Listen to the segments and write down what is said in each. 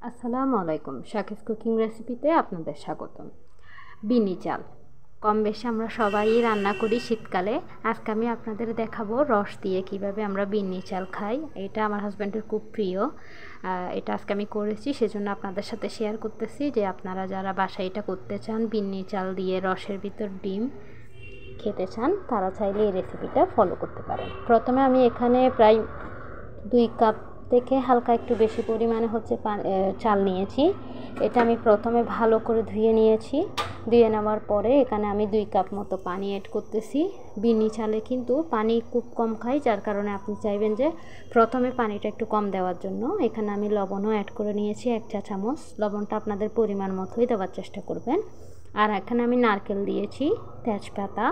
আসসালামু আলাইকুম। শাকিস কুকিং রেসিপিতে আপনাদের স্বাগতম। বিনি চাল কম বেশি আমরা সবাই রান্না করি শীতকালে। আজকে আমি আপনাদের দেখাবো রস দিয়ে কিভাবে আমরা বিনি চাল খাই। এটা আমার হাজব্যান্ডের খুব প্রিয়। এটা আজকে আমি করেছি, সেজন্য আপনাদের সাথে শেয়ার করতেছি যে আপনারা যারা বাসায় এটা করতে চান, বিনি চাল দিয়ে রসের ভিতর ডিম খেতে চান, তারা চাইলে এই রেসিপিটা ফলো করতে পারেন। প্রথমে আমি এখানে প্রায় 2 কাপ থেকে হালকা একটু বেশি পরিমাণে চাল নিয়েছি। এটা আমি প্রথমে ভালো করে ধুয়ে নিয়েছি। ধুয়ে নেওয়ার পরে এখানে আমি 2 কাপ মতো পানি অ্যাড করতেছি। বিনি চালে কিন্তু পানি খুব কম খাই, যার কারণে আপনি চাইবেন যে প্রথমে পানিটা একটু কম দেওয়ার জন্য। এখানে আমি লবণও অ্যাড করে নিয়েছি 1 চা চামচ। লবণটা আপনাদের পরিমাণ মতোই দেওয়ার চেষ্টা করবেন। আর এখানে আমি নারকেল দিয়েছি, তেজপাতা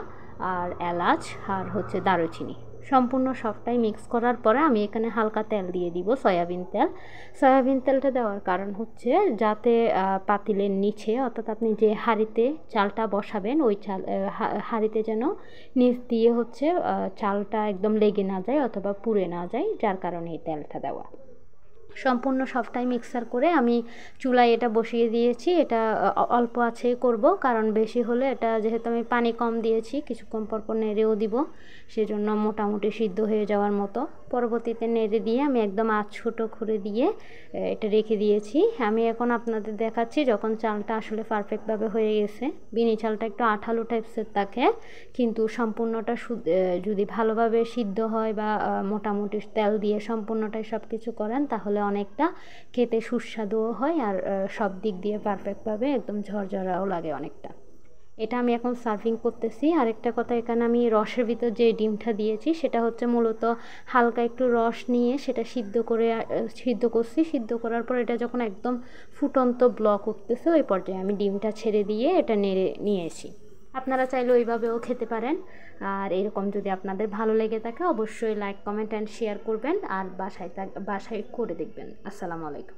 আর এলাচ আর দারুচিনি। সম্পূর্ণ সবটাই মিক্স করার পরে আমি এখানে হালকা তেল দিয়ে দিব, সয়াবিন তেল। সয়াবিন তেলটা দেওয়ার কারণ হচ্ছে যাতে পাতিলের নিচে, অর্থাৎ আপনি যে হাঁড়িতে চালটা বসাবেন ওই হাঁড়িতে যেন নিচ দিয়ে চালটা একদম লেগে না যায় অথবা পুড়ে না যায়, যার কারণে এই তেলটা দেওয়া। সম্পূর্ণ সবটাই মিক্সার করে আমি চুলায় এটা বসিয়ে দিয়েছি। এটা অল্প আছে করব, কারণ বেশি হলে এটা যেহেতু আমি পানি কম দিয়েছি, কিছুক্ষণ পর নেড়েও দিব, সেজন্য মোটামুটি সিদ্ধ হয়ে যাওয়ার মতো। পরবর্তীতে নেড়ে দিয়ে আমি একদম আঁচ ছোটো করে দিয়ে এটা রেখে দিয়েছি। আমি এখন আপনাদের দেখাচ্ছি যখন চালটা আসলে পারফেক্টভাবে হয়ে গেছে। বিনি চালটা একটু আঠালো টাইপসের থাকে, কিন্তু সম্পূর্ণটা যদি ভালোভাবে সিদ্ধ হয় বা মোটামুটি তেল দিয়ে সম্পূর্ণটাই সব কিছু করেন, তাহলে অনেকটা খেতে সুস্বাদুও হয় আর সব দিক দিয়ে পারফেক্টভাবে একদম ঝরঝরাও লাগে অনেকটা। এটা আমি এখন সার্ভিং করতেছি। আরেকটা কথা, এখানে আমি রসের ভিতর যে ডিমটা দিয়েছি সেটা মূলত হালকা একটু রস নিয়ে সেটা সিদ্ধ করছি। সিদ্ধ করার পর এটা যখন একদম ফুটন্ত ব্লক উঠতেছে, ওই পর্যায়ে আমি ডিমটা ছেড়ে দিয়ে এটা নেড়ে নিয়েছি। আপনারা চাইলে ওইভাবেও খেতে পারেন। আর এরকম যদি আপনাদের ভালো লেগে থাকে অবশ্যই লাইক, কমেন্ট অ্যান্ড শেয়ার করবেন, আর বাসায় করে দেখবেন। আসসালামু আলাইকুম।